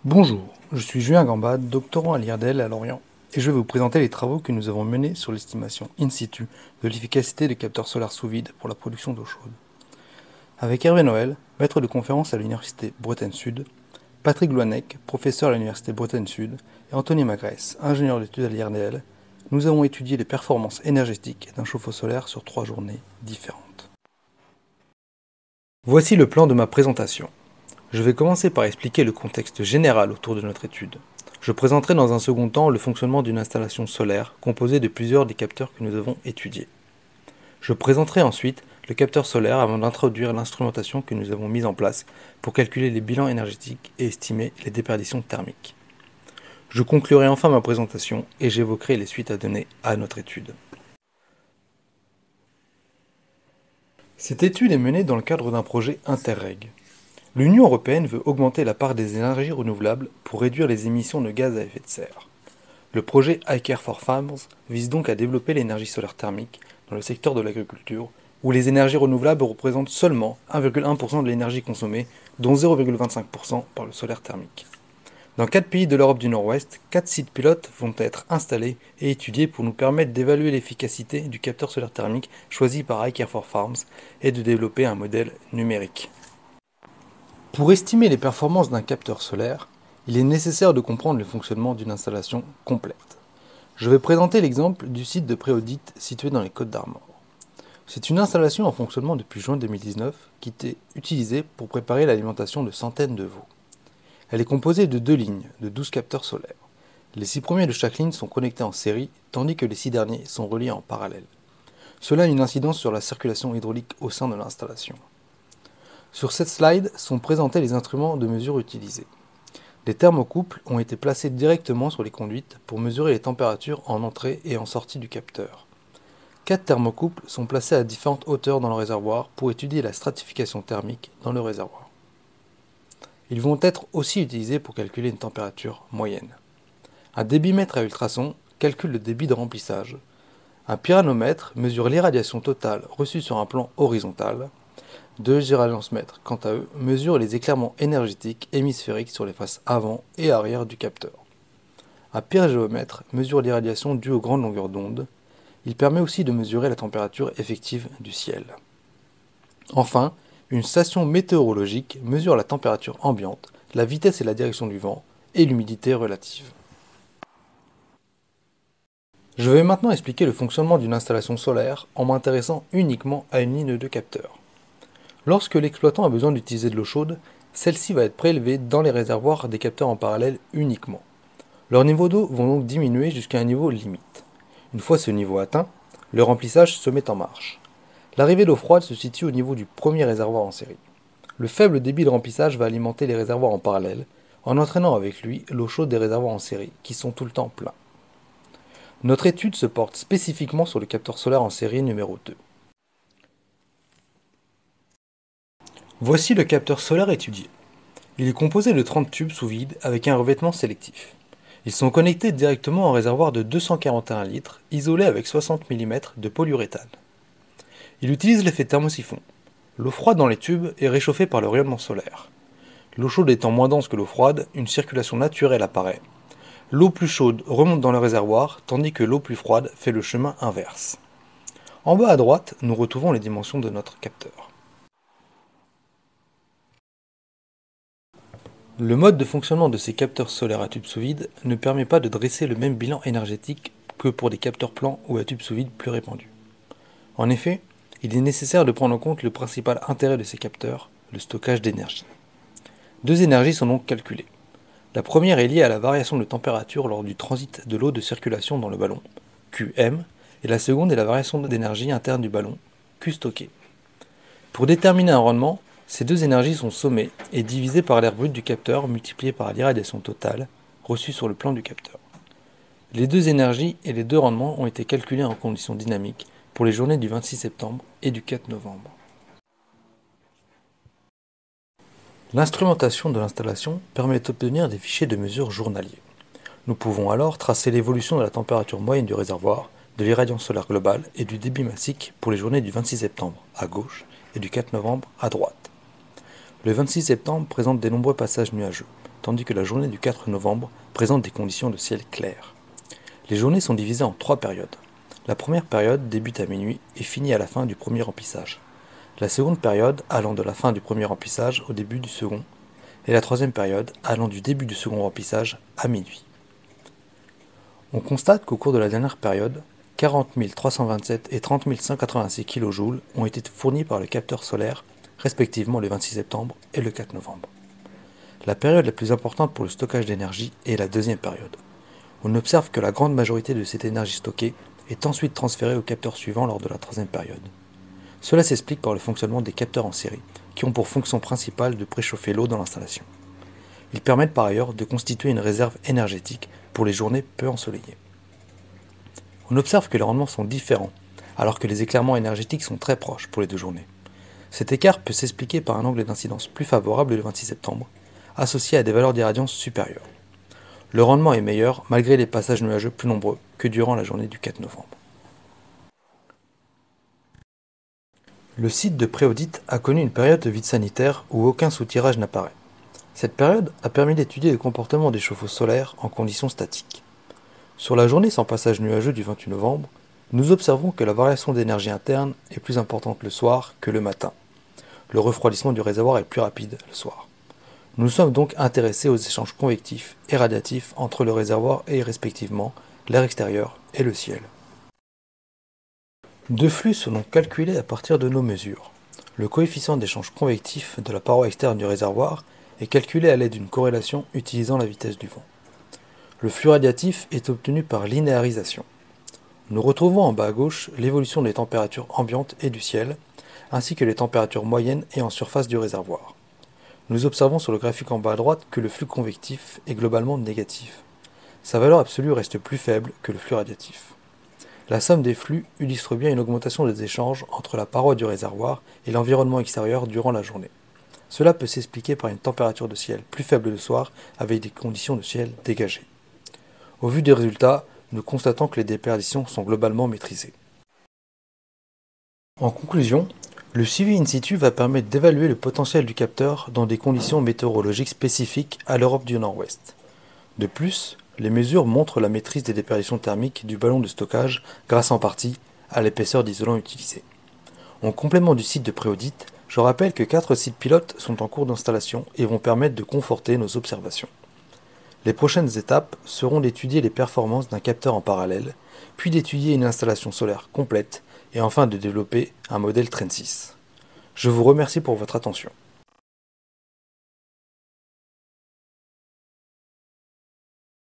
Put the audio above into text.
Bonjour, je suis Julien Gambade, doctorant à l'IRDL à Lorient, et je vais vous présenter les travaux que nous avons menés sur l'estimation in situ de l'efficacité des capteurs solaires sous vide pour la production d'eau chaude. Avec Hervé Noël, maître de conférence à l'Université Bretagne Sud, Patrick Loanec, professeur à l'Université Bretagne Sud, et Anthony Magrès, ingénieur d'études à l'IRDL, nous avons étudié les performances énergétiques d'un chauffe-eau solaire sur 3 journées différentes. Voici le plan de ma présentation. Je vais commencer par expliquer le contexte général autour de notre étude. Je présenterai dans un second temps le fonctionnement d'une installation solaire composée de plusieurs des capteurs que nous avons étudiés. Je présenterai ensuite le capteur solaire avant d'introduire l'instrumentation que nous avons mise en place pour calculer les bilans énergétiques et estimer les déperditions thermiques. Je conclurai enfin ma présentation et j'évoquerai les suites à donner à notre étude. Cette étude est menée dans le cadre d'un projet Interreg. L'Union européenne veut augmenter la part des énergies renouvelables pour réduire les émissions de gaz à effet de serre. Le projet iCare for Farmers vise donc à développer l'énergie solaire thermique dans le secteur de l'agriculture, où les énergies renouvelables représentent seulement 1,1% de l'énergie consommée, dont 0,25% par le solaire thermique. Dans 4 pays de l'Europe du Nord-Ouest, 4 sites pilotes vont être installés et étudiés pour nous permettre d'évaluer l'efficacité du capteur solaire thermique choisi par iCare for Farms et de développer un modèle numérique. Pour estimer les performances d'un capteur solaire, il est nécessaire de comprendre le fonctionnement d'une installation complète. Je vais présenter l'exemple du site de Préaudite situé dans les Côtes-d'Armor. C'est une installation en fonctionnement depuis juin 2019 qui était utilisée pour préparer l'alimentation de centaines de veaux. Elle est composée de 2 lignes de 12 capteurs solaires. Les 6 premiers de chaque ligne sont connectés en série, tandis que les 6 derniers sont reliés en parallèle. Cela a une incidence sur la circulation hydraulique au sein de l'installation. Sur cette slide sont présentés les instruments de mesure utilisés. Les thermocouples ont été placés directement sur les conduites pour mesurer les températures en entrée et en sortie du capteur. 4 thermocouples sont placés à différentes hauteurs dans le réservoir pour étudier la stratification thermique dans le réservoir. Ils vont être aussi utilisés pour calculer une température moyenne. Un débitmètre à ultrasons calcule le débit de remplissage. Un pyranomètre mesure l'irradiation totale reçue sur un plan horizontal. 2 gyraléancemètres, quant à eux, mesurent les éclairements énergétiques hémisphériques sur les faces avant et arrière du capteur. Un pyrégéomètre mesure l'irradiation due aux grandes longueurs d'onde. Il permet aussi de mesurer la température effective du ciel. Enfin, une station météorologique mesure la température ambiante, la vitesse et la direction du vent, et l'humidité relative. Je vais maintenant expliquer le fonctionnement d'une installation solaire en m'intéressant uniquement à une ligne de capteurs. Lorsque l'exploitant a besoin d'utiliser de l'eau chaude, celle-ci va être prélevée dans les réservoirs des capteurs en parallèle uniquement. Leurs niveaux d'eau vont donc diminuer jusqu'à un niveau limite. Une fois ce niveau atteint, le remplissage se met en marche. L'arrivée d'eau froide se situe au niveau du premier réservoir en série. Le faible débit de remplissage va alimenter les réservoirs en parallèle, en entraînant avec lui l'eau chaude des réservoirs en série, qui sont tout le temps pleins. Notre étude se porte spécifiquement sur le capteur solaire en série numéro 2. Voici le capteur solaire étudié. Il est composé de 30 tubes sous vide avec un revêtement sélectif. Ils sont connectés directement à un réservoir de 241 litres, isolé avec 60 mm de polyuréthane. Il utilise l'effet thermosiphon. L'eau froide dans les tubes est réchauffée par le rayonnement solaire. L'eau chaude étant moins dense que l'eau froide, une circulation naturelle apparaît. L'eau plus chaude remonte dans le réservoir, tandis que l'eau plus froide fait le chemin inverse. En bas à droite, nous retrouvons les dimensions de notre capteur. Le mode de fonctionnement de ces capteurs solaires à tubes sous vide ne permet pas de dresser le même bilan énergétique que pour des capteurs plans ou à tubes sous vide plus répandus. En effet, il est nécessaire de prendre en compte le principal intérêt de ces capteurs, le stockage d'énergie. 2 énergies sont donc calculées. La première est liée à la variation de température lors du transit de l'eau de circulation dans le ballon, Qm, et la seconde est la variation d'énergie interne du ballon, Q stocké. Pour déterminer un rendement, ces 2 énergies sont sommées et divisées par l'air brut du capteur multiplié par l'irradiation totale reçue sur le plan du capteur. Les 2 énergies et les 2 rendements ont été calculés en conditions dynamiques pour les journées du 26 septembre et du 4 novembre. L'instrumentation de l'installation permet d'obtenir des fichiers de mesure journaliers. Nous pouvons alors tracer l'évolution de la température moyenne du réservoir, de l'irradiance solaire globale et du débit massique pour les journées du 26 septembre à gauche et du 4 novembre à droite. Le 26 septembre présente des nombreux passages nuageux. tandis que la journée du 4 novembre présente des conditions de ciel clair. Les journées sont divisées en 3 périodes. La première période débute à minuit et finit à la fin du premier remplissage. La seconde période allant de la fin du premier remplissage au début du second, et la troisième période allant du début du second remplissage à minuit. On constate qu'au cours de la dernière période, 40 327 et 30 186 kJ ont été fournis par le capteur solaire, respectivement le 26 septembre et le 4 novembre. La période la plus importante pour le stockage d'énergie est la deuxième période. On observe que la grande majorité de cette énergie stockée est ensuite transférée au capteur suivant lors de la troisième période. Cela s'explique par le fonctionnement des capteurs en série, qui ont pour fonction principale de préchauffer l'eau dans l'installation. Ils permettent par ailleurs de constituer une réserve énergétique pour les journées peu ensoleillées. On observe que les rendements sont différents, alors que les éclairements énergétiques sont très proches pour les deux journées. Cet écart peut s'expliquer par un angle d'incidence plus favorable le 26 septembre, associé à des valeurs d'irradiance supérieures. Le rendement est meilleur malgré les passages nuageux plus nombreux que durant la journée du 4 novembre. Le site de Préaudit a connu une période de vide sanitaire où aucun soutirage n'apparaît. Cette période a permis d'étudier le comportement des chauffe-eau solaires en conditions statiques. Sur la journée sans passage nuageux du 28 novembre, nous observons que la variation d'énergie interne est plus importante le soir que le matin. Le refroidissement du réservoir est plus rapide le soir. Nous sommes donc intéressés aux échanges convectifs et radiatifs entre le réservoir et respectivement l'air extérieur et le ciel. Deux flux sont donc calculés à partir de nos mesures. Le coefficient d'échange convectif de la paroi externe du réservoir est calculé à l'aide d'une corrélation utilisant la vitesse du vent. Le flux radiatif est obtenu par linéarisation. Nous retrouvons en bas à gauche l'évolution des températures ambiantes et du ciel, ainsi que les températures moyennes et en surface du réservoir. Nous observons sur le graphique en bas à droite que le flux convectif est globalement négatif. Sa valeur absolue reste plus faible que le flux radiatif. La somme des flux illustre bien une augmentation des échanges entre la paroi du réservoir et l'environnement extérieur durant la journée. Cela peut s'expliquer par une température de ciel plus faible le soir avec des conditions de ciel dégagées. Au vu des résultats, nous constatons que les déperditions sont globalement maîtrisées. En conclusion, le suivi in situ va permettre d'évaluer le potentiel du capteur dans des conditions météorologiques spécifiques à l'Europe du Nord-Ouest. De plus, les mesures montrent la maîtrise des déperditions thermiques du ballon de stockage grâce en partie à l'épaisseur d'isolant utilisée. En complément du site de Préaudit, je rappelle que 4 sites pilotes sont en cours d'installation et vont permettre de conforter nos observations. Les prochaines étapes seront d'étudier les performances d'un capteur en parallèle, puis d'étudier une installation solaire complète et enfin de développer un modèle Train 6. Je vous remercie pour votre attention.